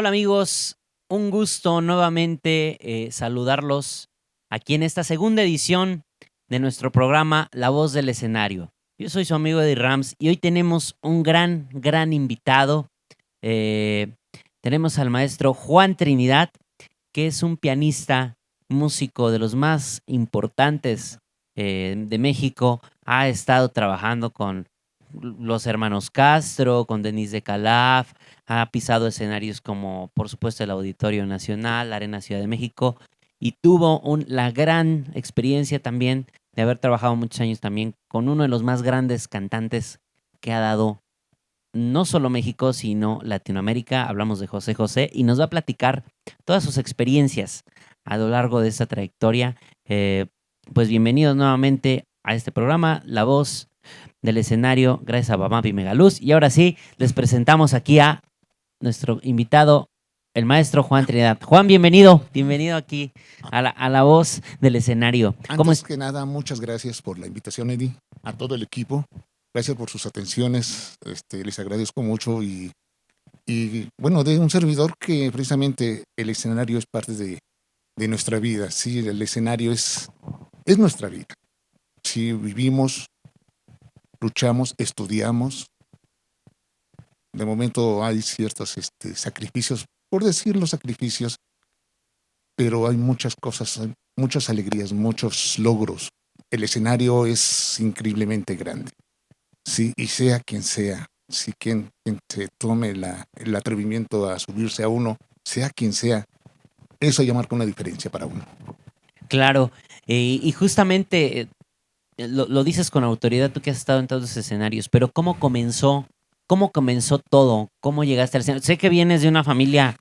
Hola amigos, un gusto nuevamente saludarlos aquí en esta segunda edición de nuestro programa La Voz del Escenario. Yo soy su amigo Eddie Rams y hoy tenemos un gran invitado. Eh, Tenemos al maestro Juan Trinidad, que es un pianista, músico de los más importantes de México. Ha estado trabajando con los hermanos Castro, con Denise de Calaf, ha pisado escenarios como, por supuesto, el Auditorio Nacional, la Arena Ciudad de México, y tuvo la gran experiencia también de haber trabajado muchos años también con uno de los más grandes cantantes que ha dado no solo México, sino Latinoamérica. Hablamos de José José y nos va a platicar todas sus experiencias a lo largo de esta trayectoria. Eh, pues bienvenidos nuevamente a este programa, La Voz del Escenario, gracias a Bamapi Megaluz. Y ahora sí, les presentamos aquí a nuestro invitado, el maestro Juan Trinidad. Juan, bienvenido aquí a la Voz del Escenario. ¿Cómo Antes es? que nada, muchas gracias por la invitación, Eddie, a todo el equipo. Gracias por sus atenciones, les agradezco mucho y bueno, de un servidor que precisamente el escenario es parte de nuestra vida, sí, el escenario es nuestra vida. Sí, vivimos, luchamos, estudiamos, de momento hay ciertos sacrificios, por decirlo sacrificios, pero hay muchas cosas, hay muchas alegrías, muchos logros. El escenario es increíblemente grande. Sí, y sea quien sea, si quien se tome el atrevimiento a subirse a uno, sea quien sea, eso ya marca una diferencia para uno. Claro, y justamente lo dices con autoridad, tú que has estado en todos los escenarios, pero cómo comenzó todo? ¿Cómo llegaste al escenario? Sé que vienes de una familia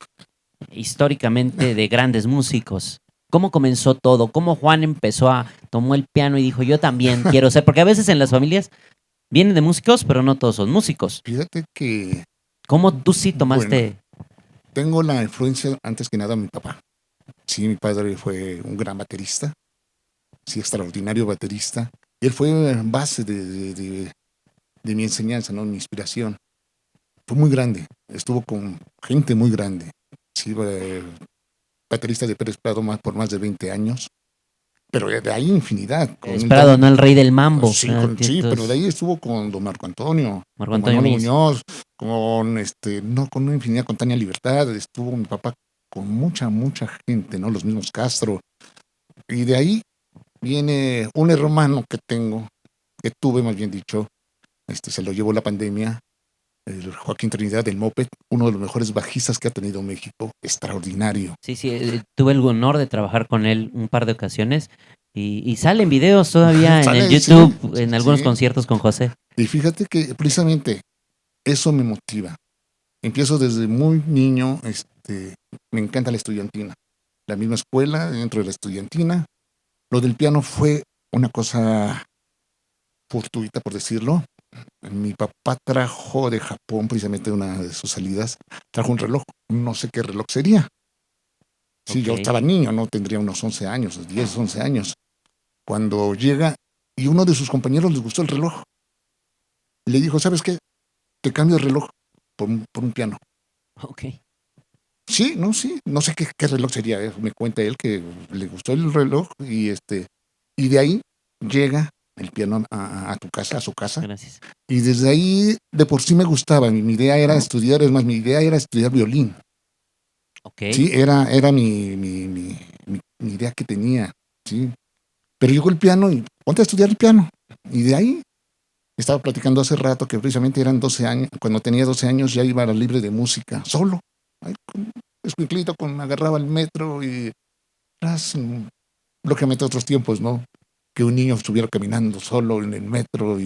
históricamente de grandes músicos. ¿Cómo comenzó todo? ¿Cómo Juan tomó el piano y dijo, yo también quiero ser? Porque a veces en las familias vienen de músicos, pero no todos son músicos. Fíjate que, ¿Cómo tú sí bueno, tomaste? tengo la influencia antes que nada de mi papá. Sí, mi padre fue un gran baterista, sí, extraordinario baterista. Y él fue base de mi enseñanza, ¿no? Mi inspiración. Fue muy grande, estuvo con gente muy grande. Sí, baterista de Pérez Prado por más de 20 años. Pero de ahí infinidad. Con el Esperado, no el rey del mambo. sí, sí, pero de Entonces, ahí estuvo con don Marco Antonio, Marco con Antonio Manolo Solís. Muñoz, con no, con una infinidad, con Tania Libertad, estuvo mi papá con mucha gente, ¿no? Los mismos Castro. Y de ahí viene un hermano que tengo, que tuve más bien dicho, se lo llevó la pandemia, el Joaquín Trinidad del Moped, uno de los mejores bajistas que ha tenido México, extraordinario. Sí, sí, tuve el honor de trabajar con él un par de ocasiones y salen videos todavía en el Sale, sí, YouTube, en algunos sí. conciertos con José. Y fíjate que precisamente eso me motiva. Empiezo desde muy niño, me encanta la estudiantina. La misma escuela, dentro de la estudiantina. Lo del piano fue una cosa fortuita, por decirlo. Mi papá trajo de Japón, precisamente una de sus salidas, trajo un reloj. No sé qué reloj sería. Sí, yo Ok, estaba niño, no tendría unos 11 años, 10, 11 años. Cuando llega y uno de sus compañeros les gustó el reloj, le dijo, ¿sabes qué? Te cambio el reloj por un piano. ok. Sí, no, sí, no sé qué reloj sería, me cuenta él que le gustó el reloj y de ahí llega el piano a tu casa, a su casa, Gracias. y desde ahí de por sí me gustaba, mi idea era estudiar, es más, mi idea era estudiar violín, Ok. sí, era mi idea que tenía, sí, pero llegó el piano y ponte a estudiar el piano, y de ahí estaba platicando hace rato que precisamente eran 12 años, cuando tenía 12 años ya iba a la libre de música, solo, ahí con escuinclito, agarraba el metro y lógicamente otros tiempos, ¿no? Que un niño estuviera caminando solo en el metro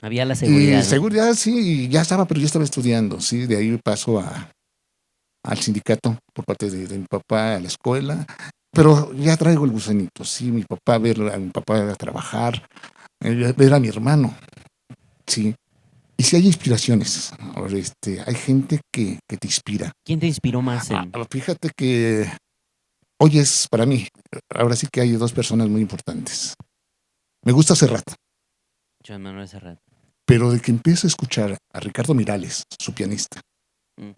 Había la y seguridad, ¿no? seguridad, sí, ya estaba, pero yo estaba estudiando, sí, de ahí paso al sindicato por parte de mi papá, a la escuela, pero ya traigo el gusanito, sí, mi papá, ver a mi papá trabajar, ver a mi hermano, sí. Y si hay inspiraciones, ahora, hay gente que te inspira. ¿Quién te inspiró más en Fíjate que hoy es para mí, ahora sí que hay dos personas muy importantes. Me gusta Serrat, Joan Manuel Serrat? pero de que empiezo a escuchar a Ricardo Mirales, su pianista, Mm.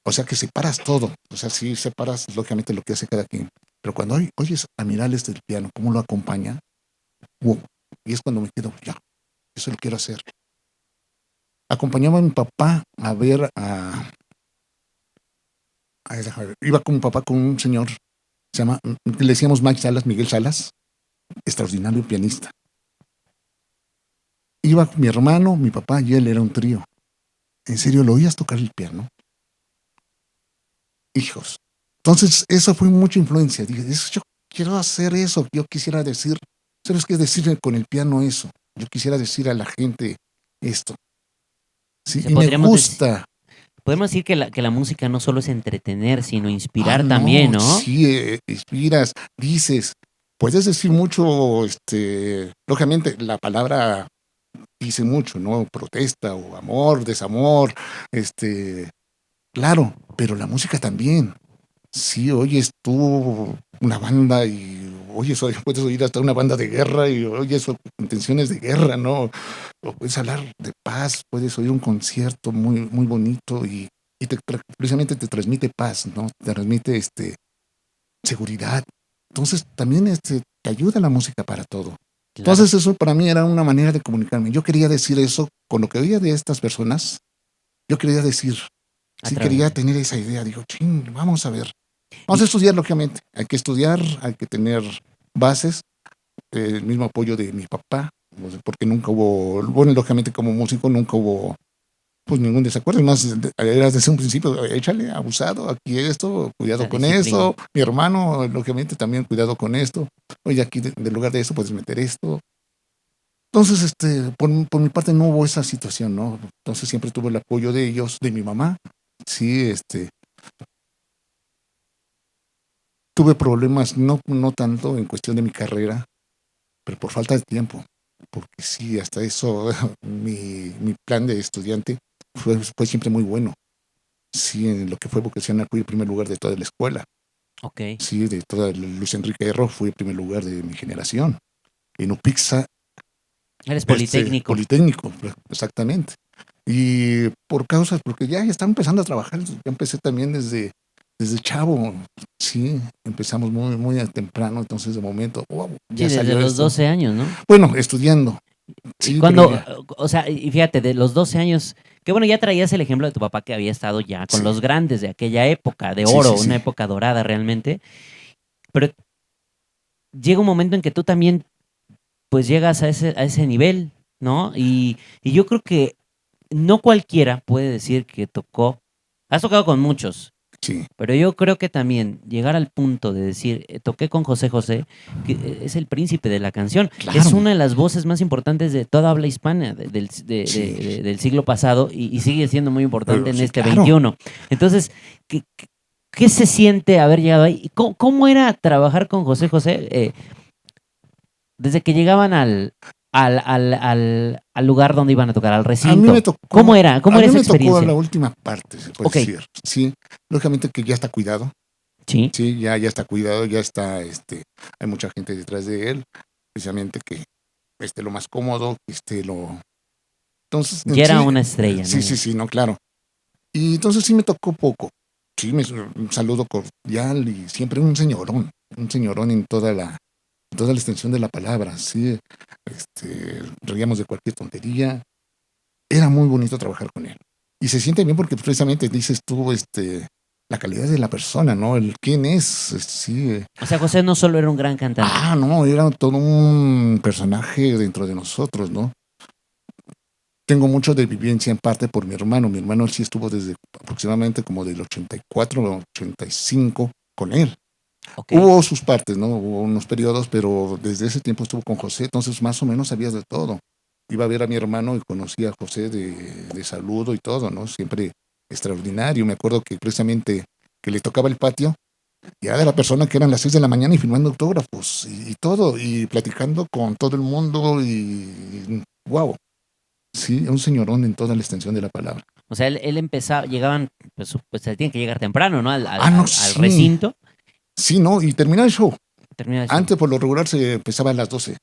O sea que separas todo. O sea, sí separas lógicamente lo que hace cada quien. Pero cuando oyes a Miralles del piano, cómo lo acompaña, wow. Y es cuando me quedo, ya, eso lo quiero hacer. Acompañaba a mi papá a ver iba con mi papá con un señor, le decíamos Mike Salas, Miguel Salas, extraordinario pianista. Iba mi hermano, mi papá y él, era un trío. En serio, ¿lo oías tocar el piano? Hijos. Entonces, eso fue mucha influencia. Dije, yo quiero hacer eso, yo quisiera decir, ¿sabes qué decir con el piano eso? Yo quisiera decir a la gente esto. Sí, Se y me podríamos decir, gusta. podemos decir que la música no solo es entretener, sino inspirar también, No, ¿no? sí, inspiras, dices, puedes decir mucho, lógicamente la palabra dice mucho, ¿no? Protesta o amor, desamor, claro, pero la música también. Sí, oyes tú una banda y puedes oír hasta una banda de guerra y oyes intenciones de guerra, ¿no? O puedes hablar de paz, puedes oír un concierto muy, muy bonito y precisamente te transmite paz, ¿no? Te transmite seguridad. Entonces también te ayuda la música para todo. Claro, Entonces eso para mí era una manera de comunicarme. Yo quería decir eso con lo que oía de estas personas. Yo quería decir, a sí través. quería tener esa idea. Digo, ching, vamos a ver. Vamos a Y estudiar, lógicamente. Hay que estudiar, hay que tener bases, el mismo apoyo de mi papá, porque nunca hubo, bueno, lógicamente como músico nunca hubo pues ningún desacuerdo, más era desde un principio, échale, abusado, aquí esto, cuidado la con disciplina. eso, mi hermano, lógicamente también cuidado con esto, oye, aquí de lugar de eso puedes meter esto. Entonces, por mi parte no hubo esa situación, ¿no? Entonces siempre tuve el apoyo de ellos, de mi mamá, sí, tuve problemas, no tanto en cuestión de mi carrera, pero por falta de tiempo, porque sí, hasta eso, mi plan de estudiante fue siempre muy bueno. Sí, en lo que fue vocacional fui el primer lugar de toda la escuela. Ok. Sí, de toda Luis Enrique Erro fui el primer lugar de mi generación. En UPIXA, Eres politécnico. Politécnico, exactamente. Y por causas, porque ya estaba empezando a trabajar, ya empecé también desde chavo. Sí, empezamos muy, muy temprano, entonces de momento, wow, Sí, ya desde salió los esto. 12 años, ¿no? Bueno, estudiando, Y sí, pero cuando, ya, o sea, y fíjate, de los 12 años, que bueno, ya traías el ejemplo de tu papá que había estado ya con sí, los grandes de aquella época, de sí, oro, sí, una sí, época dorada realmente, pero llega un momento en que tú también, pues llegas a ese nivel, ¿no? Y yo creo que no cualquiera puede decir que tocó, has tocado con muchos, sí, pero yo creo que también llegar al punto de decir, toqué con José José, que es el príncipe de la canción, es claro, una de las voces más importantes de toda habla hispana sí, del siglo pasado y sigue siendo muy importante en sí, este claro. 21. Entonces, ¿qué se siente haber llegado ahí? ¿Y cómo era trabajar con José José desde que llegaban al lugar donde iban a tocar, al A mí me recinto? ¿Cómo tocó, era? ¿Cómo a era mí esa me tocó experiencia? la última parte, se puede Ok, decir. Sí, lógicamente que ya está cuidado. sí, Sí, ya está cuidado, ya está, hay mucha gente detrás de él, precisamente que esté lo más cómodo, que esté lo. Entonces, en ya era sí, una estrella, ¿no? sí, sí, Ya. sí, no, claro. Y entonces sí me tocó poco. Sí, un saludo cordial y siempre un señorón en toda la extensión de la palabra. Sí, reíamos de cualquier tontería. Era muy bonito trabajar con él. Y se siente bien porque precisamente dices tú, la calidad de la persona, ¿no? El quién es, sí. O sea, José no solo era un gran cantante. No, era todo un personaje dentro de nosotros, ¿no? Tengo mucho de vivencia en parte por mi hermano. Mi hermano sí estuvo desde aproximadamente como del 84 o 85 con él. Ok, Hubo sus partes, ¿no? Hubo unos periodos, pero desde ese tiempo estuvo con José, entonces más o menos sabía de todo. Iba a ver a mi hermano y conocía a José de saludo y todo, ¿no? Siempre extraordinario. Me acuerdo que precisamente que le tocaba el patio, ya de la persona que eran las 6 de la mañana y firmando autógrafos y todo, y platicando con todo el mundo y wow, sí, un señorón en toda la extensión de la palabra. o sea, él empezaba, llegaban, pues se tiene que llegar temprano, ¿no? No, Al sí, recinto, sí, no, y termina el show. termina el show, Antes por lo regular se empezaba a las 12.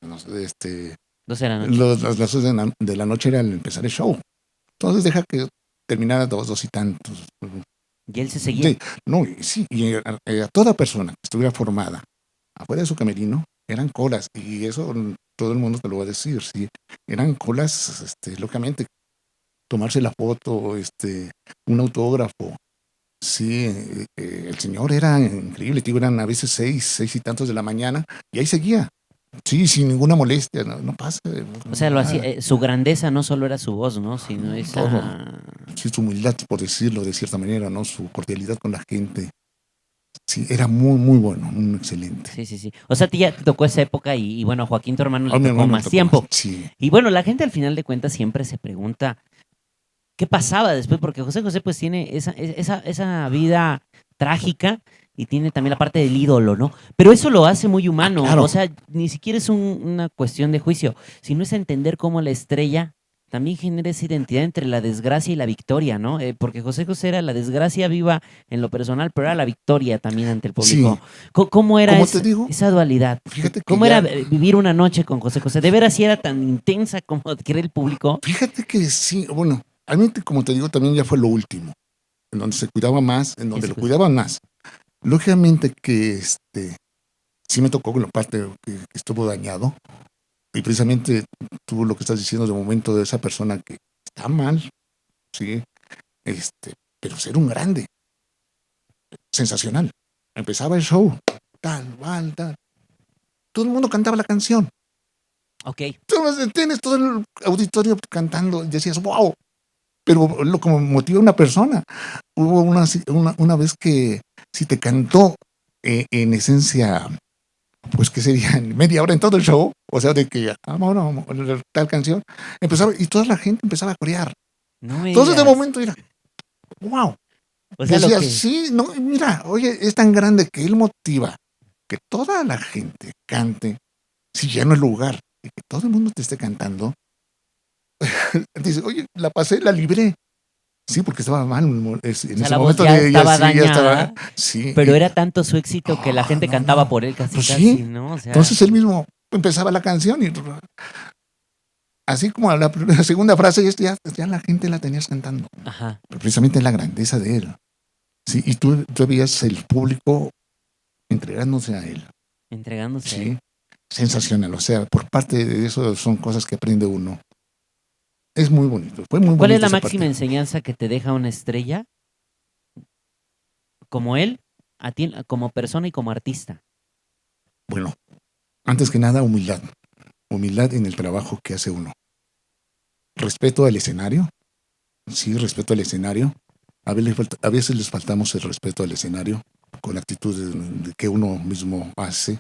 No sé, 12 de la noche. las 12 de la noche era el empezar el show. Entonces deja que terminara dos y tantos. Y él se seguía. No, sí, y a toda persona que estuviera formada afuera de su camerino, eran colas, y eso todo el mundo te lo va a decir, sí, eran colas, lógicamente, tomarse la foto, un autógrafo, sí, el señor era increíble, digo, eran a veces 6 y tantos de la mañana, y ahí seguía, sí, sin ninguna molestia, no pasa, O sea, lo hacía, nada, su grandeza no solo era su voz, ¿no? Sino todo, esa. sí, su humildad, por decirlo de cierta manera, ¿no? Su cordialidad con la gente, sí, era muy, muy bueno, un excelente. Sí, sí, sí. O sea, a ti ya te tocó esa época y bueno, a Joaquín, tu hermano, le A mi tocó hermano le más tocó más, tiempo. sí, Y bueno, la gente al final de cuentas siempre se pregunta qué pasaba después, porque José José pues tiene esa vida trágica y tiene también la parte del ídolo, ¿no? Pero eso lo hace muy humano, o claro, sea, ni siquiera es una cuestión de juicio, sino es entender cómo la estrella también genera esa identidad entre la desgracia y la victoria, ¿no? Porque José José era la desgracia viva en lo personal, pero era la victoria también ante el sí, público. ¿Cómo era como te digo, esa dualidad? fíjate que ¿Cómo era ya, vivir una noche con José José? ¿De veras sí era tan intensa como quiere el público? fíjate que sí, bueno, a mí, como te digo, también ya fue lo último, en donde se cuidaba más, en donde Ese lo cuidaban más. Lógicamente que sí me tocó con la parte que estuvo dañado, y precisamente tú lo que estás diciendo de momento de esa persona que está mal, sí, pero ser un grande, sensacional. Empezaba el show, tal, tal, tal. Todo el mundo cantaba la canción. Ok. Tienes todo el auditorio cantando y decías, wow, pero lo como motiva a una persona. Hubo una vez que si te cantó en esencia, pues que sería media hora en todo el show, o sea, de que bueno, tal canción, empezaba y toda la gente empezaba a corear. No me Entonces de digas. momento era, wow, O sea, lo decía, que. sí, no, mira, oye, es tan grande que él motiva que toda la gente cante, si ya no es lugar, y que todo el mundo te esté cantando. Dice, oye, la pasé, la libré. Sí, porque estaba mal en O sea, ese la voz momento ya de ella, estaba sí, ya estaba, dañada, sí, pero era tanto su éxito que la no, gente no, cantaba no, por él casi, pues sí. casi, ¿no? O sea, Entonces él mismo empezaba la canción y así como la segunda frase ya la gente la tenías cantando. ajá, Pero precisamente la grandeza de él. Sí, y tú veías el público entregándose a él. entregándose a él. Sí, sensacional. O sea, por parte de eso son cosas que aprende uno. Es muy bonito. Fue muy ¿Cuál es bonita la esa máxima parte. enseñanza que te deja una estrella como él, a ti, como persona y como artista? Bueno, antes que nada, humildad. Humildad en el trabajo que hace uno. Respeto al escenario. Sí, respeto al escenario. A veces les faltamos el respeto al escenario con actitudes que uno mismo hace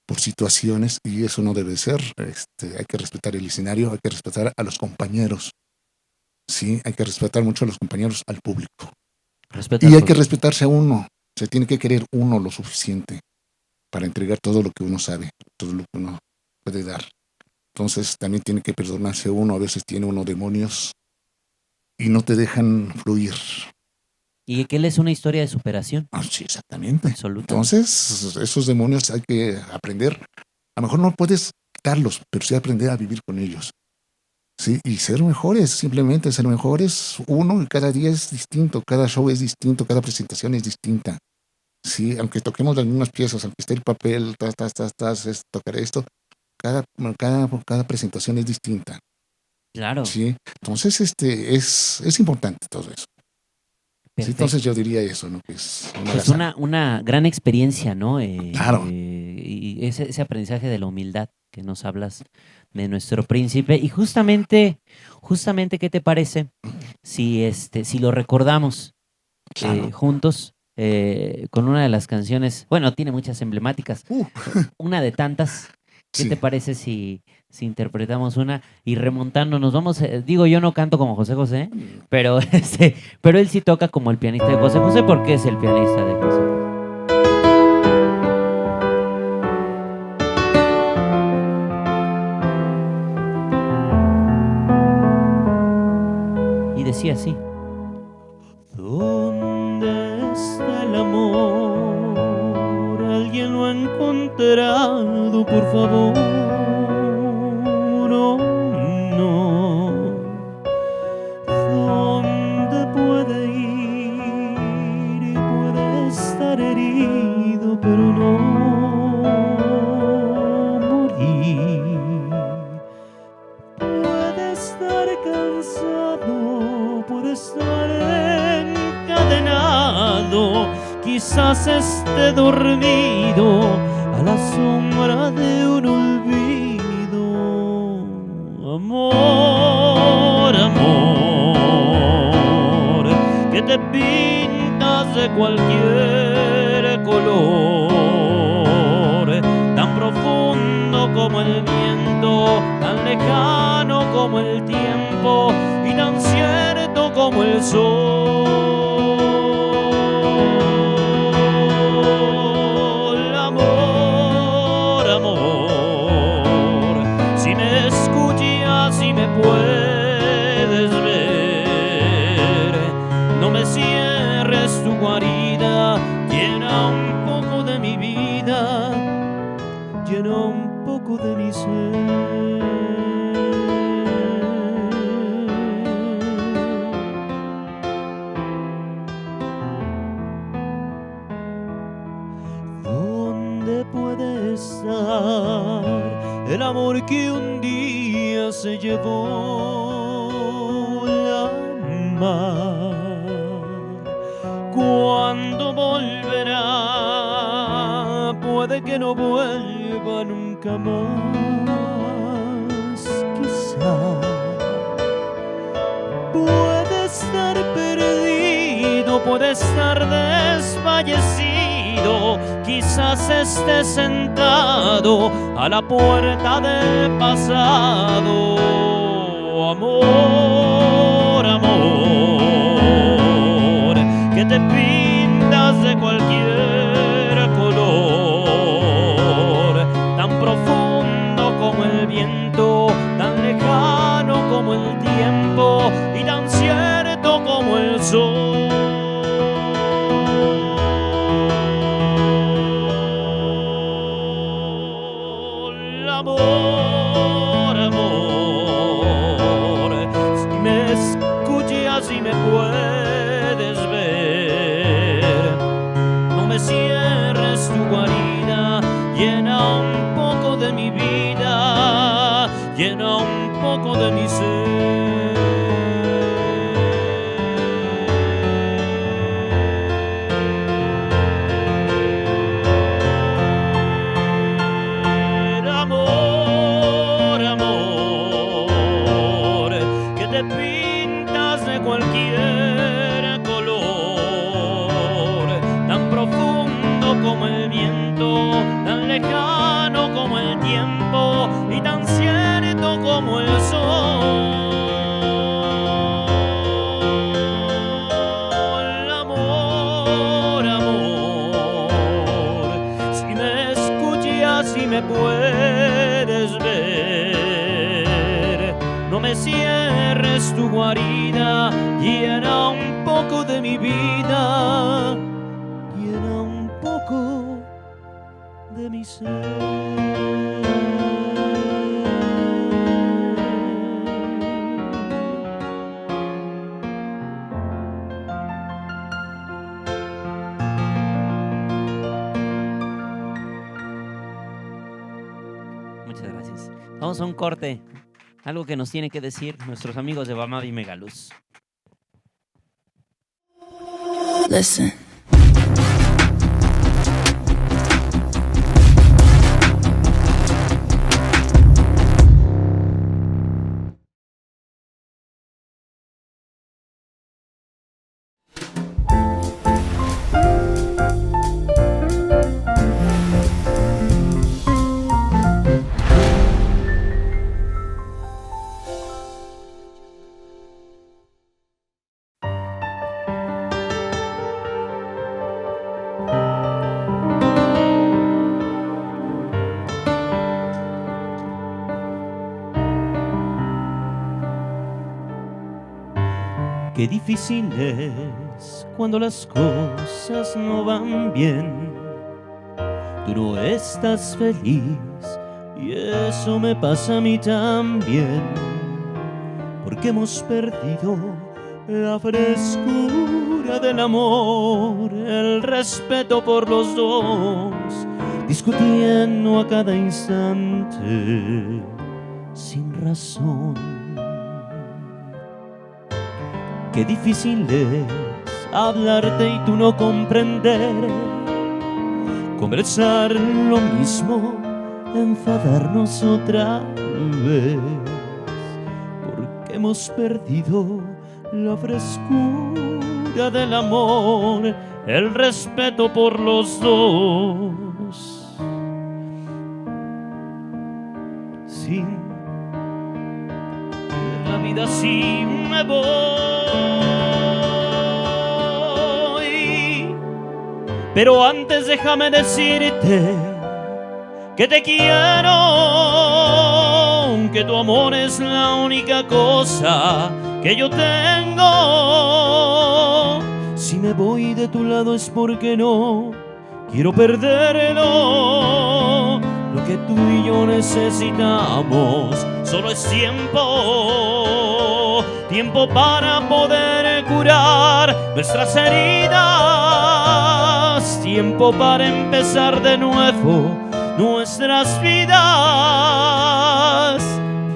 por situaciones, y eso no debe ser. Hay que respetar el escenario, hay que respetar a los compañeros. Sí, hay que respetar mucho a los compañeros, al público. Respeto Y al hay que público. respetarse a uno. Se tiene que querer uno lo suficiente para entregar todo lo que uno sabe, todo lo que uno puede dar. Entonces también tiene que perdonarse uno. A veces tiene uno demonios y no te dejan fluir. Y que él es una historia de superación, Ah, sí, exactamente. absolutamente. Entonces, esos demonios hay que aprender. A lo mejor no puedes quitarlos, pero sí aprender a vivir con ellos. Sí, y ser mejores, simplemente ser mejores. Uno, y cada día es distinto, cada show es distinto, cada presentación es distinta. Sí, aunque toquemos las mismas piezas, aunque esté el papel, tocar esto, cada presentación es distinta. Claro, Sí, entonces es importante todo eso. Sí, entonces perfecto. yo diría eso, ¿no? Que es un Pues agasajo. una gran experiencia, ¿no? Claro, Y ese aprendizaje de la humildad que nos hablas de nuestro príncipe. Y justamente, ¿qué te parece si lo recordamos claro. juntos con una de las canciones? Bueno, tiene muchas emblemáticas, una de tantas. ¿Qué te Sí. parece si interpretamos una y remontándonos? Vamos, digo, yo no canto como José José, pero, pero él sí toca como el pianista de José José porque es el pianista de José José. Y decía así. ¿Dónde está el amor? ¿Alguien lo ha encontrado, por favor? Oh, no. ¿Dónde puede ir quizás esté dormido a la sombra de un olvido. Amor, amor, que te pintas de cualquier color, tan profundo como el viento, tan lejano como el tiempo y tan cierto como el sol. Amor, amor, si me escuchas, si me puedes ver, no me cierres tu guarida, llena un poco de mi vida, llena un poco de mi ser. ¿Dónde puede estar el amor que un día se llevó la mar? ¿Cuándo volverá? Puede que no vuelva nunca más. Quizá puede estar perdido, puede estar desfallecido, quizás esté sentado a la puerta del pasado. Amor, amor, que te pintas de cualquier color, tan profundo como el viento, tan lejano como el tiempo y tan cierto como el sol. Amor, amor, si me escuchas, si me puedes ver, no me cierres tu guarida, llena un poco de mi vida, llena un poco de mi ser. Amor, amor, que te pintas de cualquier color, tan profundo como el viento, tan lejano como el tiempo y tan cierto como el sol. Amor, amor, si me escuchas, si me puedes ver, no me cierres tu guarida, llena un poco de mi vida, llena un poco de mi ser. Muchas gracias. Vamos a un corte. Algo que nos tiene que decir nuestros amigos de Bamavi Megaluz. Listen. Qué difícil es cuando las cosas no van bien. Tú no estás feliz y eso me pasa a mí también. Porque hemos perdido la frescura del amor, el respeto por los dos, discutiendo a cada instante sin razón. Qué difícil es hablarte y tú no comprender, conversar lo mismo, enfadarnos otra vez, porque hemos perdido la frescura del amor, el respeto por los dos. Sin la vida así me voy, pero antes déjame decirte que te quiero, que tu amor es la única cosa que yo tengo. Si me voy de tu lado es porque no quiero perderlo. Lo que tú y yo necesitamos solo es tiempo, tiempo para poder curar nuestras heridas, tiempo para empezar de nuevo nuestras vidas,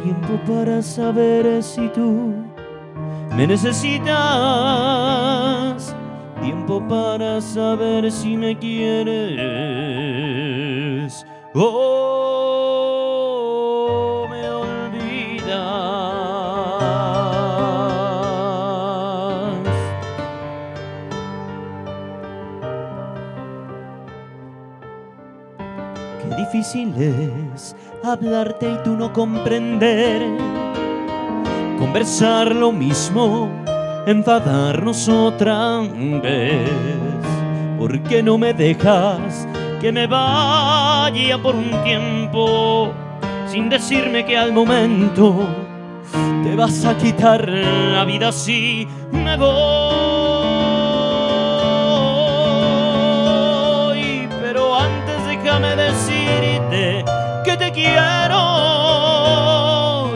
tiempo para saber si tú me necesitas, tiempo para saber si me quieres o me olvidas. Qué difícil es hablarte y tú no comprender, conversar lo mismo, enfadarnos otra vez. ¿Por qué no me dejas que me vaya por un tiempo sin decirme que al momento te vas a quitar la vida? Si me voy, pero antes déjame decirte que te quiero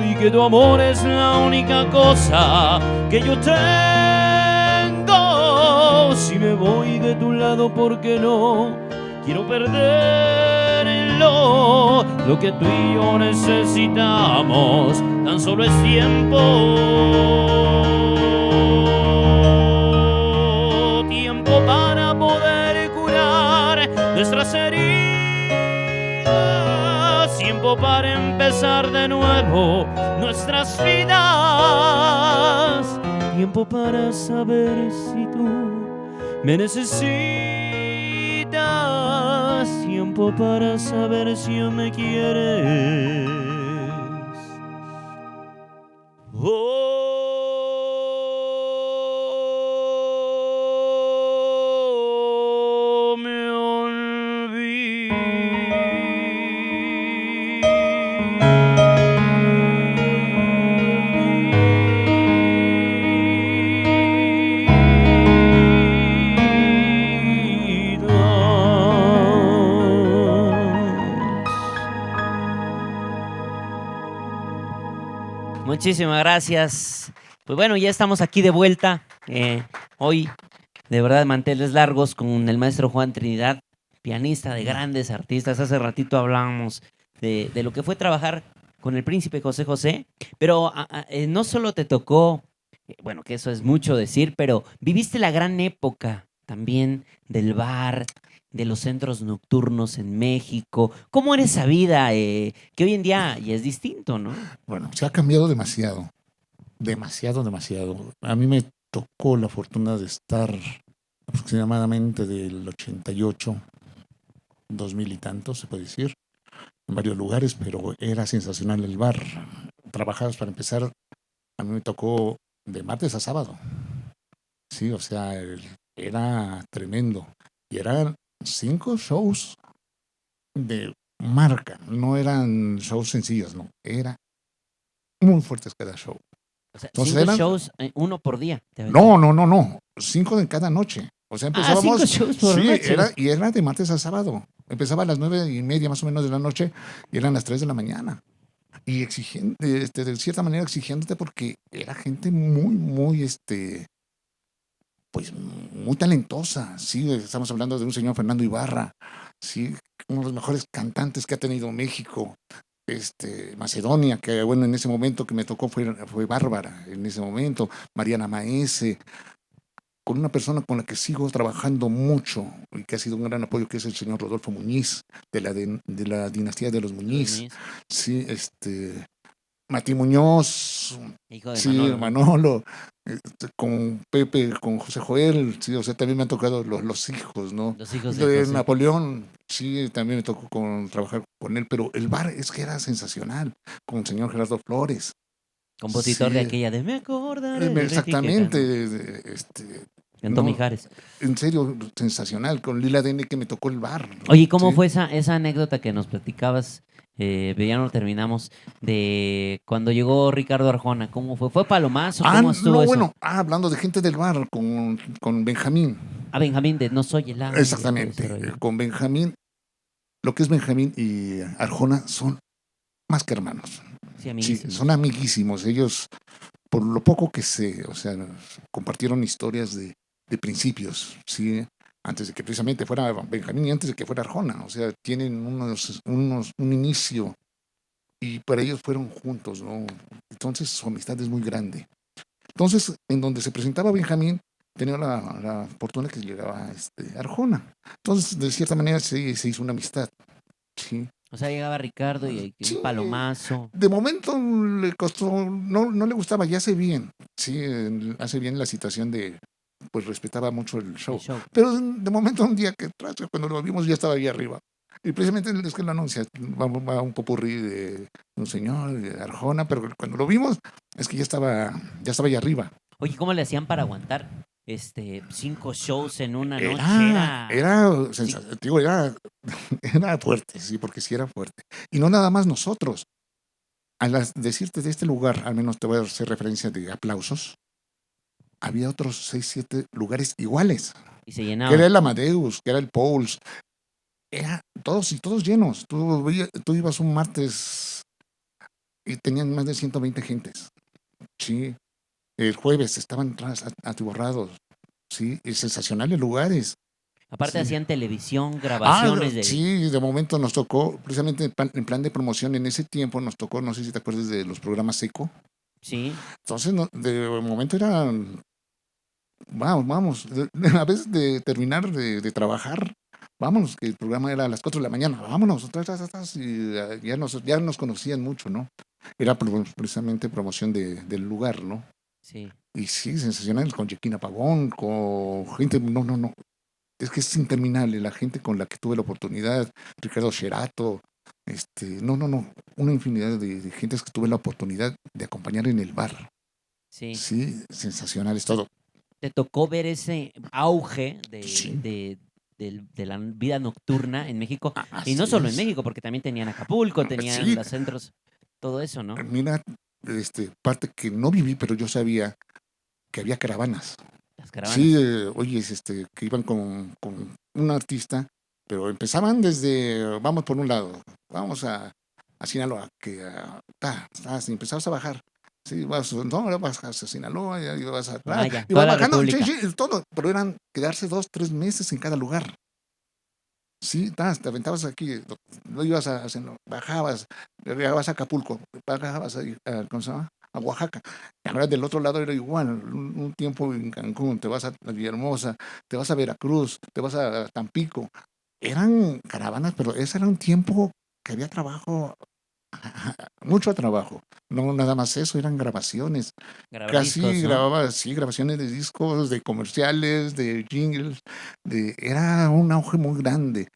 y que tu amor es la única cosa que yo tengo. Si me voy de tu lado, ¿por qué no quiero perderlo? Lo que tú y yo necesitamos tan solo es tiempo, tiempo para poder curar nuestras heridas, tiempo para empezar de nuevo nuestras vidas, tiempo para saber si tú me necesitas, tiempo para saber si me quieres o me Muchísimas gracias. Pues bueno, ya estamos aquí de vuelta. Hoy, de verdad, manteles largos con el maestro Juan Trinidad, pianista de grandes artistas. Hace ratito hablábamos de lo que fue trabajar con el príncipe José José, pero no solo te tocó, bueno, que eso es mucho decir, pero viviste la gran época también del bar, de los centros nocturnos en México. ¿Cómo era esa vida que hoy en día ya es distinto, ¿no? Bueno, se ha cambiado demasiado, demasiado, demasiado. A mí me tocó la fortuna de estar aproximadamente del 88, 2000 y tantos, se puede decir, en varios lugares, pero era sensacional el bar. Trabajabas, para empezar, a mí me tocó de martes a sábado. Sí, o sea, era tremendo. Y eran 5 shows de marca, no eran shows sencillos, no, era muy fuertes cada show. O sea, Entonces 5 shows, uno por día. No, 5 de cada noche. O sea, empezábamos. 5 shows por Sí, noche. y era de martes a sábado. Empezaba a las 9:30 más o menos de la noche y eran las 3 de la mañana. Y exigiendo, de cierta manera exigiéndote, porque era gente muy, pues muy talentosa. Sí, estamos hablando de un señor Fernando Ibarra, sí, uno de los mejores cantantes que ha tenido México. Macedonia, que bueno, en ese momento que me tocó fue bárbara, en ese momento, Mariana Maese, con una persona con la que sigo trabajando mucho y que ha sido un gran apoyo, que es el señor Rodolfo Muñiz, de la dinastía de los Muñiz. Muñiz, Sí, Mati Muñoz, hijo de sí, Manolo. Manolo, con Pepe, con José Joel, sí, o sea, también me han tocado los hijos, ¿no? Los hijos Lo de de José. Napoleón, sí, también me tocó trabajar con él, pero el bar es que era sensacional, con el señor Gerardo Flores. Compositor de Sí, aquella de Me acordaré de ti, que exactamente, cantó no, Mijares. en serio, sensacional, con Lila Dene que me tocó el bar, ¿no? Oye, ¿cómo Sí. fue esa anécdota que nos platicabas? Ya no terminamos, de cuando llegó Ricardo Arjona. ¿Cómo fue? ¿Fue palomazo? ¿Cómo estuvo No, eso? bueno, hablando de gente del bar, con Benjamín, A Benjamín de No soy el aire, todo ese exactamente, rollo. con Benjamín, lo que es Benjamín y Arjona son más que hermanos. Sí, Sí, amiguísimos. son amiguísimos. Ellos, por lo poco que sé, o sea, compartieron historias de principios, ¿sí? Antes de que precisamente fuera Benjamín y antes de que fuera Arjona. O sea, tienen un inicio y para ellos fueron juntos, ¿no? Entonces su amistad es muy grande. Entonces, en donde se presentaba Benjamín, tenía la fortuna que llegaba Arjona. Entonces, de cierta manera, se hizo una amistad, ¿sí? O sea, llegaba Ricardo y un Sí, palomazo. de momento le costó, no le gustaba, ya hace bien, sí, hace bien la situación pues respetaba mucho el El show, show. pero de momento un día cuando lo vimos ya estaba ahí arriba, y precisamente es que lo anuncia, va un popurrí de un señor, de Arjona, pero cuando lo vimos es que ya estaba ahí arriba. Oye, ¿cómo le hacían para aguantar 5 shows en una noche? Sí, Digo, era fuerte, sí, porque sí era fuerte, y no nada más nosotros. Decirte de este lugar, al menos te voy a hacer referencia de aplausos, había otros 6, 7 lugares iguales, y se que era llenaban. el Amadeus, que era el Pauls, era todos y todos llenos. Tú ibas un martes y tenían más de 120 gentes, sí. El jueves estaban atiborrados, sí, y sensacionales lugares, Aparte sí. hacían televisión, grabaciones de... Sí, de momento nos tocó, precisamente en plan de promoción en ese tiempo nos tocó, no sé si te acuerdas de los programas Seco. Sí. Entonces, de momento era vamos, a veces de terminar de trabajar, vámonos, que el programa era a las 4 de la mañana, vámonos, y ya nos conocían mucho, ¿no? Era precisamente promoción del lugar, ¿no? Sí. Y sí, sensacional, con Yequina Pavón, con gente, no, es que es interminable la gente con la que tuve la oportunidad, Ricardo Sherato, no, una infinidad de gentes que tuve la oportunidad de acompañar en el bar. Sí. Sí, sensacional es todo. ¿Te tocó ver ese auge Sí, de la vida nocturna en México? Y no así solo en es. México, porque también tenían Acapulco, tenían Sí, los centros, todo eso, ¿no? mira, parte que no viví, pero yo sabía que había caravanas. Las Sí, caravanas. oye, que iban con un artista, pero empezaban desde, vamos por un lado, vamos a Sinaloa, si empezabas a bajar. Sí, no, vas a Sinaloa, y vas Ah, atrás, ya, y toda vas la bajando, República. sí, todo, pero eran quedarse 2, 3 meses en cada lugar. Sí, te aventabas aquí, no ibas bajabas, llegabas a Acapulco, bajabas ¿cómo se llama? A Oaxaca. Y ahora del otro lado era igual, un tiempo en Cancún, te vas a Villahermosa, te vas a Veracruz, te vas a Tampico. Eran caravanas, pero ese era un tiempo que había trabajo, mucho trabajo. No nada más eso, eran grabaciones. Grabar Casi discos, ¿no? grababa, sí, grabaciones de discos, de comerciales, de jingles, era un auge muy grande.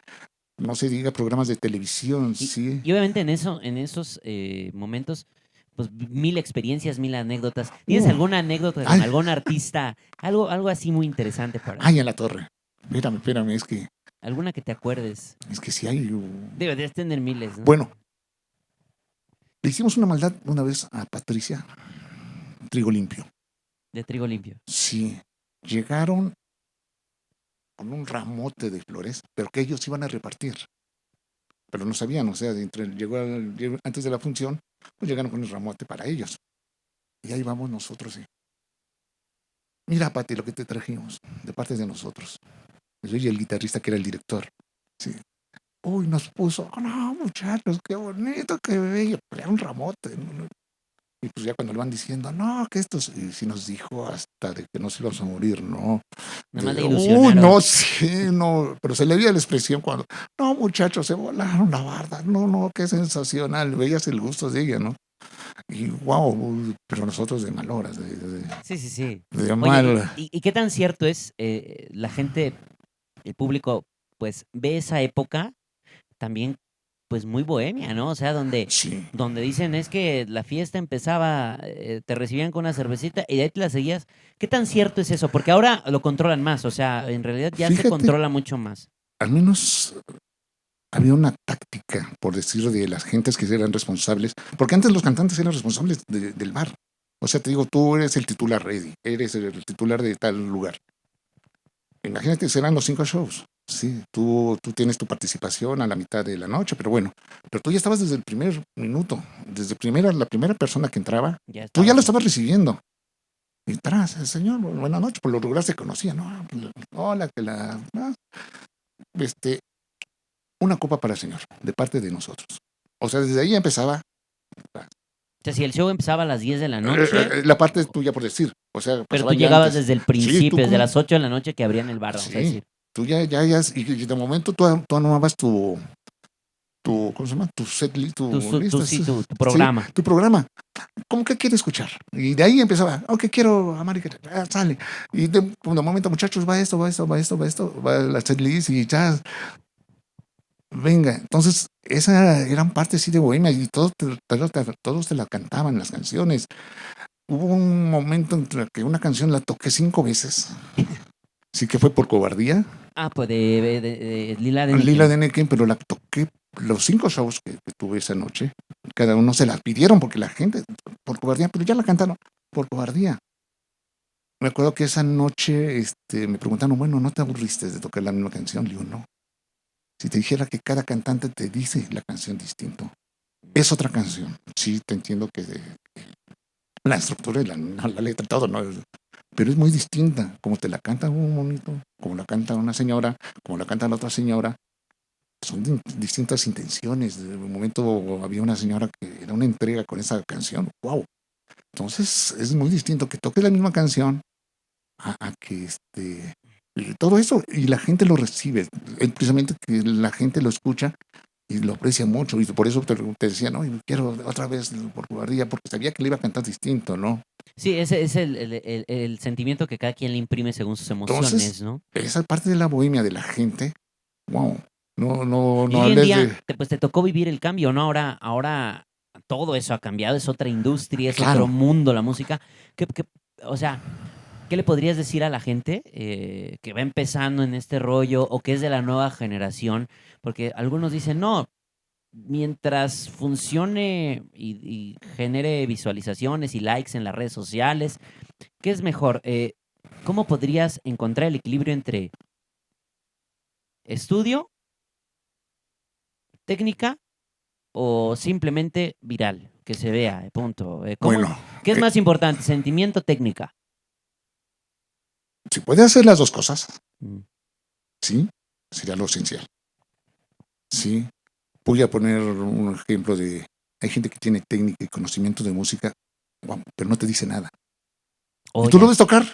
No se diga programas de televisión, Y, sí. y obviamente en esos momentos, pues mil experiencias, mil anécdotas. ¿Tienes Uh, alguna anécdota con ay, algún artista? Algo así muy interesante para... ay, en la torre. Espérame, Alguna que te acuerdes. es que sí hay. Deberías tener miles, ¿no? Bueno, le hicimos una maldad una vez a Patricia, Trigo Limpio. De trigo limpio. Sí, llegaron con un ramote de flores, pero que ellos iban a repartir. Pero no sabían, o sea, antes de la función, pues llegaron con el ramote para ellos. Y ahí vamos nosotros, sí. Mira, Pati, lo que te trajimos, de parte de nosotros. Yo y el guitarrista que era el director. Sí. Uy, nos puso, no, muchachos, qué bonito, qué bello. Pero era un ramote. ¿No? Y pues ya cuando le van diciendo, no, que esto, y sí nos dijo hasta de que nos íbamos a morir, ¿no? Nada más le Uy, ilusionaron. no, sí, no, pero se le veía la expresión cuando, no, muchachos, se volaron la barda, no, qué sensacional, veías el gusto de ella, ¿no? Y wow, pero nosotros de mal horas, Sí, sí, sí. de Oye, mal. ¿y qué tan cierto es la gente, el público, pues ve esa época también, pues muy bohemia, ¿no? O sea, Sí, donde dicen es que la fiesta empezaba, te recibían con una cervecita y de ahí te la seguías. ¿Qué tan cierto es eso? Porque ahora lo controlan más, o sea, en realidad ya se fíjate, controla mucho más. al menos había una táctica, por decir, de las gentes que eran responsables, porque antes los cantantes eran responsables del bar. O sea, te digo, tú eres el titular ready, eres el titular de tal lugar. Imagínate, serán los 5 shows. Sí, tú tienes tu participación a la mitad de la noche, pero bueno, pero tú ya estabas desde el primer minuto, desde la primera persona que entraba, Ya tú ya estabas lo ahí. estabas recibiendo. Y tras, el señor, buenas noches, por lo regular se conocía, ¿no? Hola, que la, ¿no? Este, una copa para el señor, de parte de nosotros. O sea, desde ahí empezaba O sea, si el show empezaba a las 10 de la noche, la parte tuya por decir. O sea, pero tú pasaba ya llegabas antes. desde el Sí, tú principio, desde como, las 8 de la noche que abrían el bar, vamos a sí, decir. tú y de momento tú armabas ¿cómo se llama? Tu set list, tu lista, Sí, tu sí, programa. tu programa. ¿Cómo que quiere escuchar? Y de ahí empezaba, ok, quiero amar y querer, sale. Y de momento, muchachos, va esto, va esto, va esto, va esto, va la set list y ya, venga. Entonces, esa eran parte sí de Bohemia y todos te la cantaban las canciones. Hubo un momento en que una canción la toqué 5 veces. Sí que fue por cobardía. Ah, pues de Lila Lila Deniken. Deneken, pero la toqué los 5 shows que tuve esa noche. Cada uno se las pidieron porque la gente, por cobardía, pero ya la cantaron por cobardía. Me acuerdo que esa noche me preguntaron, bueno, ¿no te aburriste de tocar la misma canción? Le digo, no. Si te dijera que cada cantante te dice la canción distinto, es otra canción. Sí, te entiendo que la estructura y la letra, todo, ¿no? Pero es muy distinta, como te la canta un monito, como la canta una señora, como la canta la otra señora. Son distintas intenciones. De un momento había una señora que era una entrega con esa canción. ¡Wow! Entonces es muy distinto que toque la misma canción a que y todo eso y la gente lo recibe. Precisamente que la gente lo escucha y lo aprecia mucho. Y por eso te decía, no, y quiero otra vez por cobardía, porque sabía que le iba a cantar distinto, ¿no? Sí, ese es el sentimiento que cada quien le imprime según sus Entonces, emociones, ¿no? esa parte de la bohemia de la gente, wow. No, no, Y no hoy en hables día, de. pues te tocó vivir el cambio, ¿no? Ahora todo eso ha cambiado, es otra industria, es otro Claro, mundo la música. O sea, ¿qué le podrías decir a la gente que va empezando en este rollo o que es de la nueva generación? Porque algunos dicen, no, mientras funcione y genere visualizaciones y likes en las redes sociales, ¿qué es mejor? ¿Cómo podrías encontrar el equilibrio entre estudio, técnica o simplemente viral? Que se vea, punto. bueno, ¿Qué es más importante, sentimiento o técnica? si puede hacer las dos cosas, Mm. sí, sería lo esencial. Sí, voy a poner un ejemplo de, hay gente que tiene técnica y conocimiento de música, wow, pero no te dice nada. Y Oh, tú lo ya. ves tocar,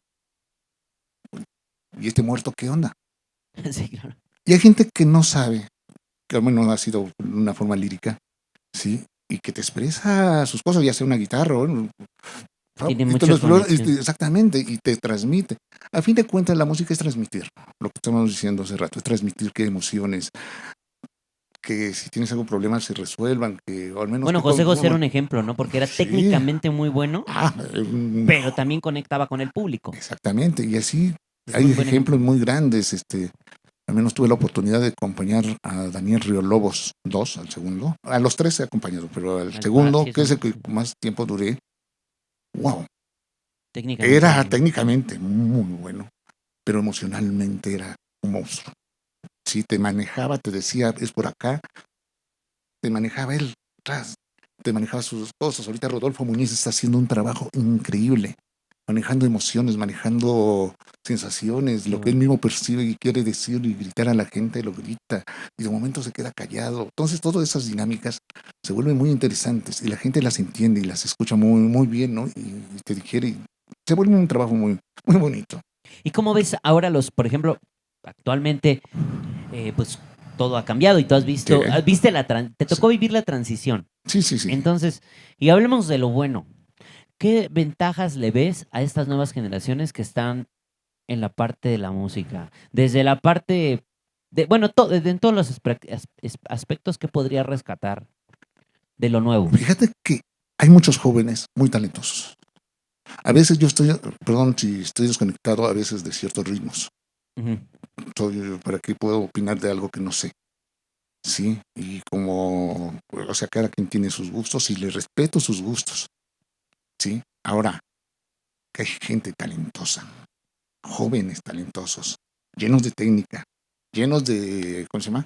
y muerto, ¿qué onda? Sí, claro. Y hay gente que no sabe, que al menos no ha sido una forma lírica, sí, y que te expresa sus cosas, ya sea una guitarra, Tiene y te lo mucha explora, conexión. exactamente, y te transmite. A fin de cuentas, la música es transmitir, lo que estamos diciendo hace rato, es transmitir qué emociones, que si tienes algún problema se resuelvan, que o al menos Bueno, te José José era conforman. un ejemplo, ¿no? Porque era Sí, técnicamente muy bueno, ah, pero también conectaba con el público. exactamente, y así Es hay muy buen ejemplos ejemplo. muy grandes. Al menos tuve la oportunidad de acompañar a Daniel Río Lobos II, al segundo. A los tres he acompañado, pero al segundo, Sí, que es el son que más tiempo duré, wow, técnicamente muy era bueno. técnicamente muy bueno, pero emocionalmente era un monstruo. Sí, te manejaba, te decía, es por acá, te manejaba él atrás, te manejaba sus cosas. Ahorita Rodolfo Muñiz está haciendo un trabajo increíble. manejando emociones, manejando sensaciones, lo que él mismo percibe y quiere decir y gritar a la gente, lo grita y de momento se queda callado. Entonces todas esas dinámicas se vuelven muy interesantes y la gente las entiende y las escucha muy, muy bien, ¿no? Y te digiere y se vuelve un trabajo muy, muy bonito. ¿Y cómo ves ahora por ejemplo, actualmente, pues todo ha cambiado y tú has Sí, visto, te sí, tocó vivir la transición. sí, sí, sí. Entonces, y hablemos de lo bueno. ¿Qué ventajas le ves a estas nuevas generaciones que están en la parte de la música? Desde la parte de, bueno, desde en todos los aspectos que podría rescatar de lo nuevo. Fíjate que hay muchos jóvenes muy talentosos. A veces yo estoy, perdón si estoy desconectado a veces de ciertos ritmos. Ujú. ¿Para qué puedo opinar de algo que no sé? Sí, y como, o sea, cada quien tiene sus gustos y le respeto sus gustos. Sí, ahora, que hay gente talentosa, jóvenes talentosos, llenos de técnica, llenos de, ¿cómo se llama?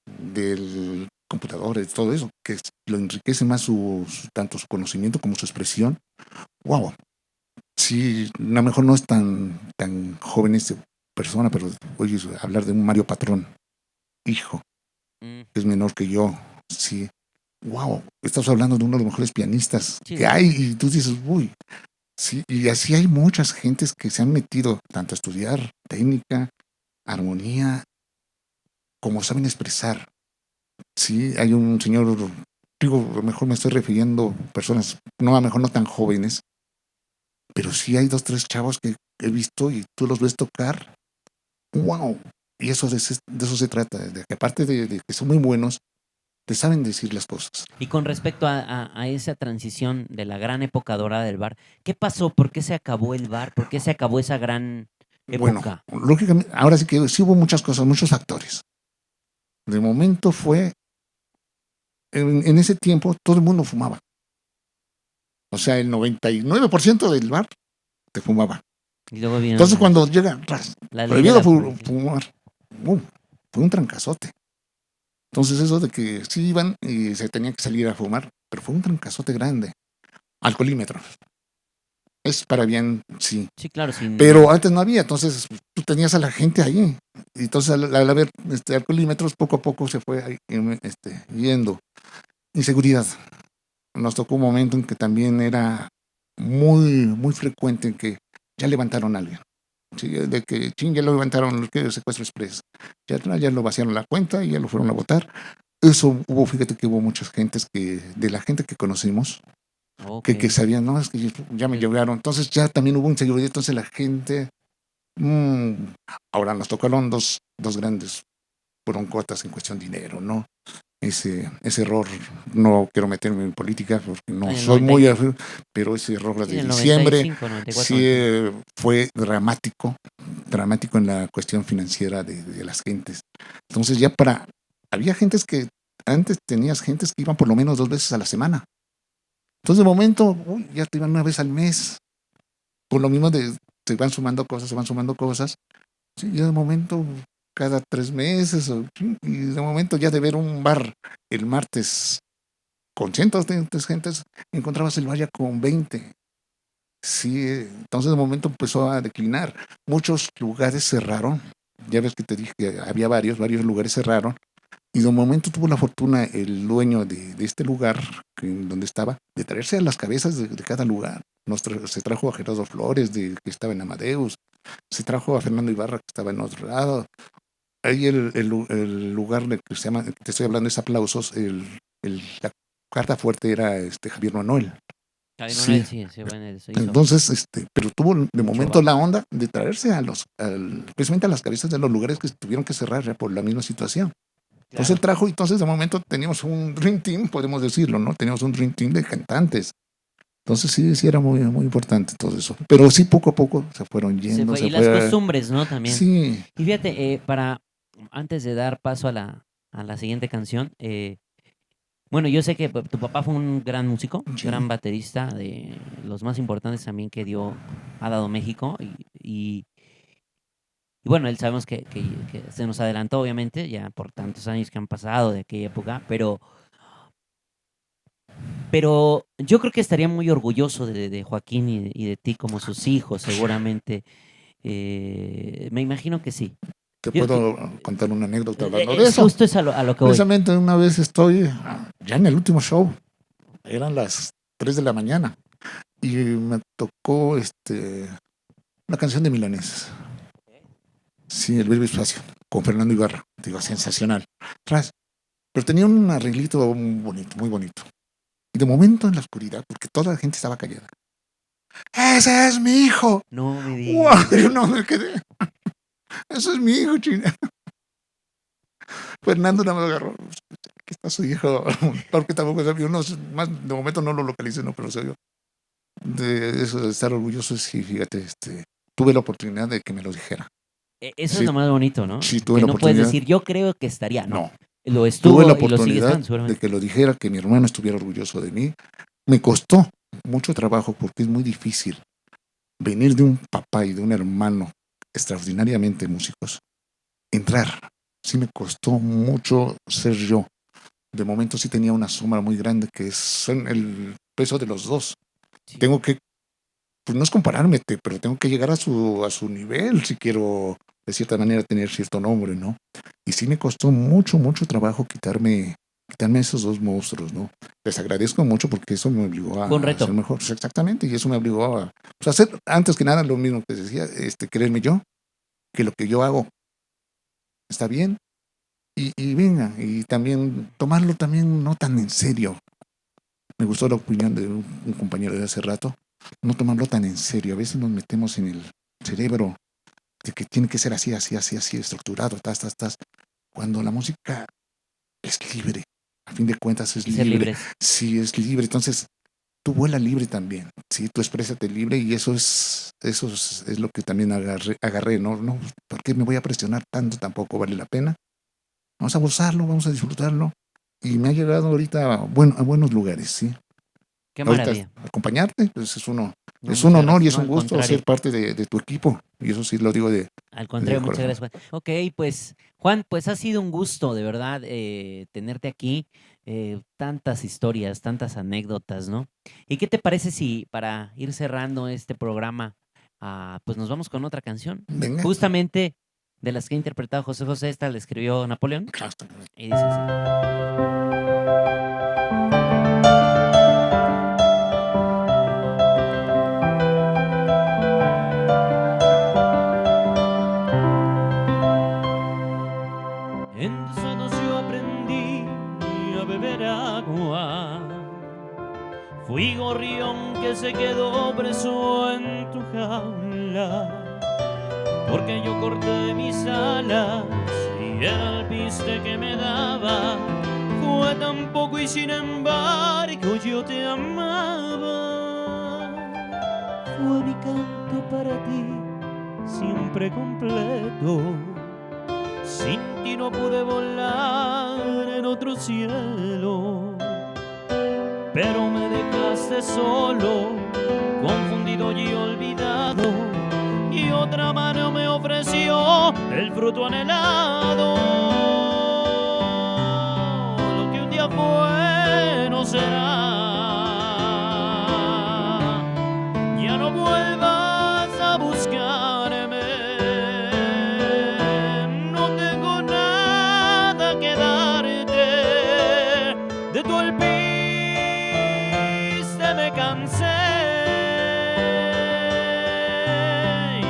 Del computador, de todo eso, que lo enriquece más tanto su conocimiento como su expresión. Wow, sí, a lo mejor no es tan joven esta persona, pero oye, hablar de un Mario Patrón, hijo, Mm, que es menor que yo, sí. Wow, estás hablando de uno de los mejores pianistas sí, que sí. hay y tú dices, uy, sí, y así hay muchas gentes que se han metido tanto a estudiar técnica, armonía, como saben expresar. Sí, hay un señor, digo, a lo mejor me estoy refiriendo a personas, no, a lo mejor no tan jóvenes, pero sí hay dos, tres chavos que he visto y tú los ves tocar. ¡Wow! Y eso de eso se trata, de que aparte de que son muy buenos, te saben decir las cosas. Y con respecto a esa transición de la gran época dorada del bar, ¿qué pasó? ¿Por qué se acabó el bar? ¿Por qué se acabó esa gran Bueno, época? lógicamente, ahora sí hubo muchas cosas, muchos factores. De momento en ese tiempo todo el mundo fumaba. O sea, el 99% del bar te fumaba. Y luego vino Entonces cuando llega, la ley de prohibido la prohibición. fumar, ¡bum! Fue un trancazote. Entonces eso de que sí iban y se tenía que salir a fumar, pero fue un trancazote grande. Alcoholímetro. Es para bien, sí. Sí, claro, Pero antes no había, entonces tú tenías a la gente ahí. Y entonces al haber alcoholímetros, poco a poco se fue ahí, yendo. Inseguridad. Nos tocó un momento en que también era muy, muy frecuente en que ya levantaron a alguien. Sí, de que ching, ya lo levantaron, que secuestro express. Ya lo vaciaron la cuenta y ya lo fueron a votar. Eso hubo, fíjate que hubo muchas gentes de la gente que conocimos, Ok. que sabían, no, es que ya me llegaron. Entonces ya también hubo inseguridad, entonces la gente, mmm, ahora nos tocaron dos grandes broncotas en cuestión de dinero, ¿no? Ese error, no quiero meterme en política porque no En el soy 90 muy, pero ese error sí, en de el diciembre 95, 94, sí 95. fue dramático en la cuestión financiera de las gentes. Entonces había gentes que antes tenías gentes que iban por lo menos 2 veces a la semana. Entonces de momento, uy, ya te iban una vez al mes. Por lo mismo se van sumando cosas, se van sumando cosas. Sí, ya de momento cada 3 meses, y de momento ya de ver un bar el martes con cientos de gentes, encontrabas el bar ya con 20. Sí, entonces de momento empezó a declinar. Muchos lugares cerraron. Ya ves que te dije que había varios lugares cerraron. Y de momento tuvo la fortuna el dueño de este lugar, donde estaba, de traerse a las cabezas de cada lugar. Se trajo a Gerardo Flores, que estaba en Amadeus. Se trajo a Fernando Ibarra, que estaba en otro lado. Ahí el lugar de que se llama, te estoy hablando, es Aplausos. La carta fuerte era Javier Manuel. Javier Manuel, Sí, sí, sí, bueno, se hizo entonces, pero tuvo de mucho momento bar. la onda de traerse precisamente a las cabezas de los lugares que tuvieron que cerrar ya por la misma situación. Entonces él Claro. trajo, y entonces de momento teníamos un Dream Team, podemos decirlo, ¿no? Teníamos un Dream Team de cantantes. Entonces sí era muy, muy importante todo eso. Pero sí, poco a poco se fueron Se yendo, fue. se Y las fue. costumbres, ¿no? También. Sí, Y fíjate, antes de dar paso a la siguiente canción, bueno, yo sé que tu papá fue un gran músico, sí, gran baterista, de los más importantes también ha dado México. Y bueno, él sabemos que se nos adelantó, obviamente, ya por tantos años que han pasado de aquella época, pero Pero yo creo que estaría muy orgulloso de Joaquín y de ti como sus hijos, seguramente. Me imagino que sí. Te Yo- puedo contar una anécdota hablando de Es eso. justo es a lo que voy. Precisamente una vez estoy ya en el último show, eran las 3 de la mañana y me tocó una canción de Milanés. Sí, El Breve Espacio, con Fernando Ibarra. Digo, sensacional. Pero tenía un arreglito muy bonito, muy bonito. Y de momento en la oscuridad, porque toda la gente estaba callada. ¡Ese es mi hijo! No me ¡Wow! digas. Yo no me quedé. ¡Ese es mi hijo, china! Fernando no me agarró. Aquí está su hijo. Porque tampoco sabía. Más, de momento no lo localicé, no, pero se vio. De eso de estar orgulloso, sí, fíjate, tuve la oportunidad de que me lo dijera. Eso es Sí, lo más bonito, ¿no? sí, tuve Que la no puedes oportunidad. decir, yo creo que estaría. No, No, lo tuve estuvo la y lo sigue oportunidad estando, de seguramente. que lo dijera, que mi hermano estuviera orgulloso de mí. Me costó mucho trabajo porque es muy difícil venir de un papá y de un hermano extraordinariamente músicos, entrar. Sí me costó mucho ser yo. De momento sí tenía una sombra muy grande que es el peso de los dos. Sí. Tengo que, pues no es compararme, pero tengo que llegar a su nivel si quiero de cierta manera tener cierto nombre, ¿no? Y sí me costó mucho, mucho trabajo quitarme esos dos monstruos, ¿no? Les agradezco mucho porque eso me obligó Fue un a reto. ser mejor. Pues exactamente, y eso me obligó a pues, hacer antes que nada lo mismo que decía, creerme yo, que lo que yo hago está bien y venga, y también tomarlo también no tan en serio. Me gustó la opinión de un compañero de hace rato, no tomarlo tan en serio. A veces nos metemos en el cerebro de que tiene que ser así, así, así, así, estructurado, cuando la música es libre. A fin de cuentas es Y ser libre. libres. Sí, es libre. Entonces, tú vuela libre también. Sí, tú exprésate libre y eso es lo que también agarré. No, ¿por qué me voy a presionar tanto? Tampoco vale la pena. Vamos a gozarlo, vamos a disfrutarlo. Y me ha llegado ahorita a buenos lugares, ¿sí? Qué Ahorita maravilla. acompañarte, pues es No, un muchas honor y gracias. es No, un al gusto contrario. ser parte de tu equipo. Y eso sí lo digo de Al contrario, muchas corazón. gracias, Juan. Ok, pues, Juan, pues ha sido un gusto, de verdad, tenerte aquí. Tantas historias, tantas anécdotas, ¿no? ¿Y qué te parece si para ir cerrando este programa, pues nos vamos con otra canción? Venga. Justamente de las que ha interpretado José José, esta la escribió Napoleón. Y dice así. En tus ojos yo aprendí a beber agua. Fui gorrión que se quedó preso en tu jaula, porque yo corté mis alas y era el piste que me daba. Fue tan poco y sin embargo yo te amaba. Fue mi canto para ti, siempre completo. Sin ti no pude volar en otro cielo, pero me dejaste solo, confundido y olvidado, y otra mano me ofreció el fruto anhelado. Lo que un día fue no será. Ya no vuelvas a buscarme. No tengo nada que darte. De tu alpiste me cansé.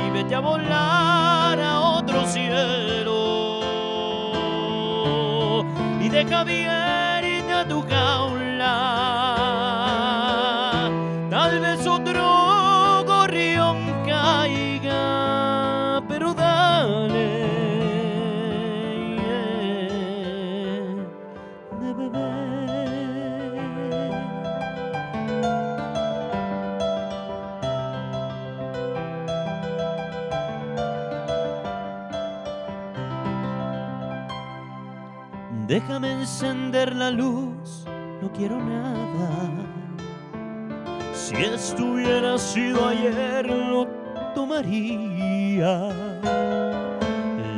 Y vete a volar a otro cielo. Y deja abierta tu jaula. Tal vez otro gorrión caiga, pero dale de beber. Déjame encender la luz, no quiero nada. Si estuviera sido ayer, lo tomaría.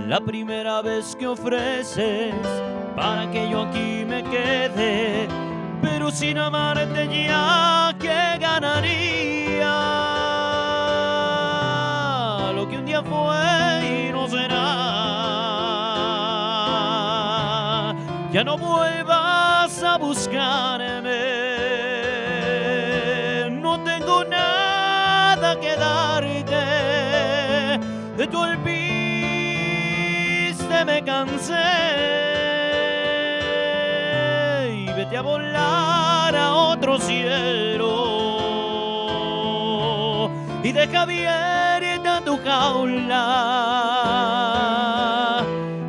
La primera vez que ofreces para que yo aquí me quede, pero pero sin amarte ya que ganaría lo que un día fue y no será. Ya no vuelvas a buscarme, no tengo nada que darte, de tu alpiste me cansé. Vete a volar a otro cielo y deja abierta tu jaula.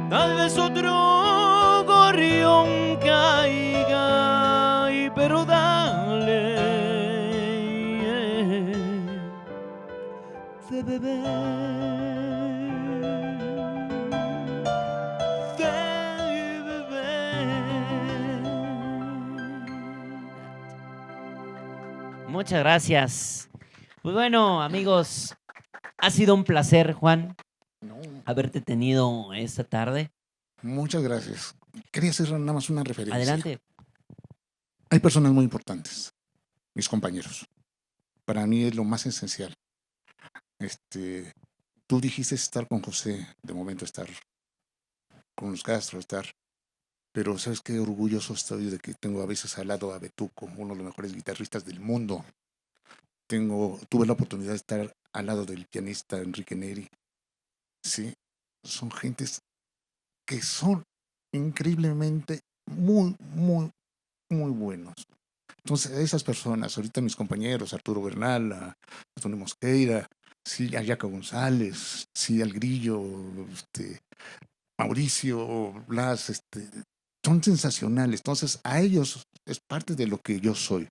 Tal vez otro gorrión caiga, pero dale de beber. Muchas gracias. Pues bueno, amigos, ha sido un placer, Juan, haberte tenido esta tarde. Muchas gracias. Quería hacer nada más una referencia. Adelante. Hay personas muy importantes, mis compañeros. Para mí es lo más esencial. Tú dijiste estar con José, de momento estar con los Castro, pero ¿sabes qué orgulloso estoy de que tengo a veces al lado a Betuco, uno de los mejores guitarristas del mundo? Tuve la oportunidad de estar al lado del pianista Enrique Neri. Sí, son gentes que son increíblemente muy, muy, muy buenos. Entonces, esas personas, ahorita mis compañeros, Arturo Bernal, Antonio Mosqueira, sí, a Yaca González, sí, al Grillo, Mauricio, Blas, son sensacionales. Entonces, a ellos es parte de lo que yo soy.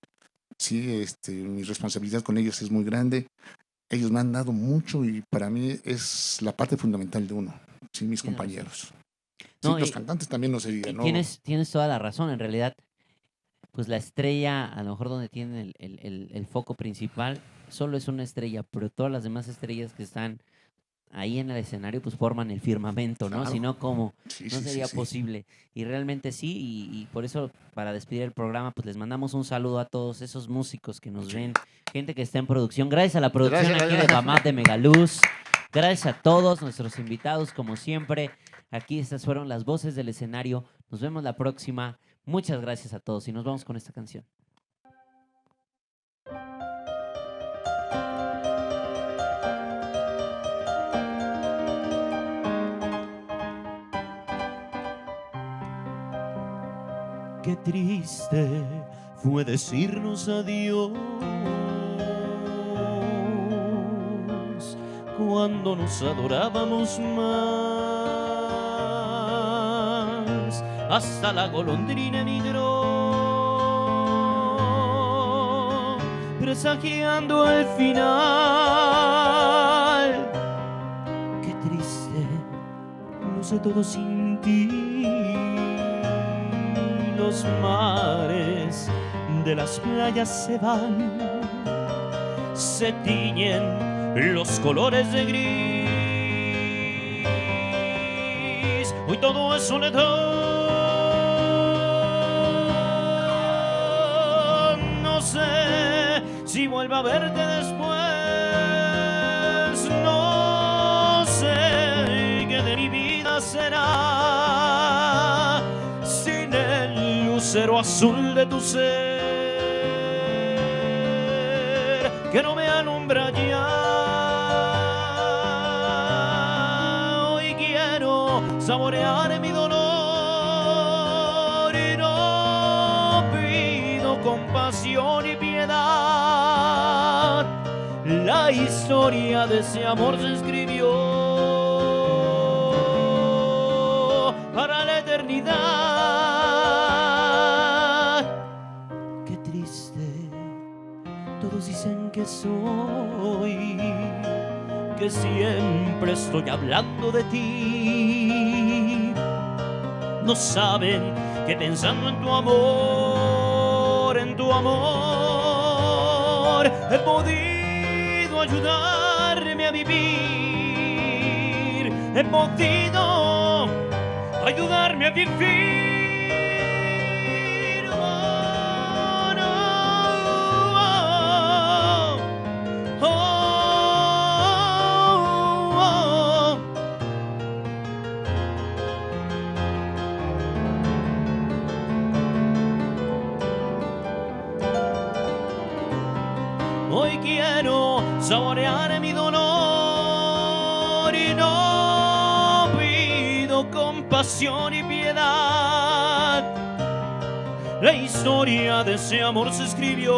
Sí, mi responsabilidad con ellos es muy grande. Ellos me han dado mucho y para mí es la parte fundamental de uno. Sí, mis compañeros. Sí, los cantantes también no serían, ¿no? Tienes toda la razón. En realidad, pues la estrella, a lo mejor donde tiene el foco principal, solo es una estrella, pero todas las demás estrellas que están ahí en el escenario pues forman el firmamento, ¿no? Claro. Si no, ¿cómo? Sí, no sería posible. Y realmente sí, y por eso para despedir el programa pues les mandamos un saludo a todos esos músicos que nos ven, gente que está en producción. Gracias a la producción aquí de Bamat de Megaluz. Gracias a todos nuestros invitados, como siempre. Aquí estas fueron las voces del escenario. Nos vemos la próxima. Muchas gracias a todos y nos vamos con esta canción. Qué triste fue decirnos adiós cuando nos adorábamos más. Hasta la golondrina emigró, presagiando el final. Qué triste, no sé todo sin ti. Los mares de las playas se van, se tiñen los colores de gris. Hoy todo es soledad. No sé si vuelva a verte después. No sé qué de mi vida será sin el lucero azul de tu ser que no me alumbra ya. Hoy quiero saborear mi dolor y no pido compasión y piedad. La historia de ese amor se escribió para la eternidad. Todos dicen que soy, que siempre estoy hablando de ti. No saben que pensando en tu amor, he podido ayudarme a vivir. He podido ayudarme a vivir. saborear mi dolor y no pido compasión y piedad. La historia de ese amor se escribió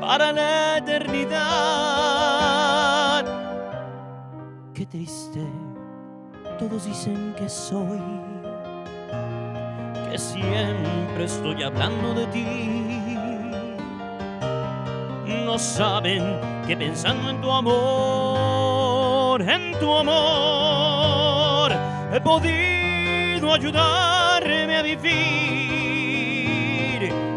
para la eternidad. Qué triste, todos dicen que soy, que siempre estoy hablando de ti. No saben que pensando en tu amor, he podido ayudarme a vivir.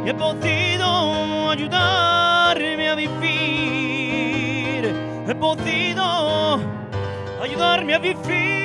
He podido ayudarme a vivir. He podido ayudarme a vivir.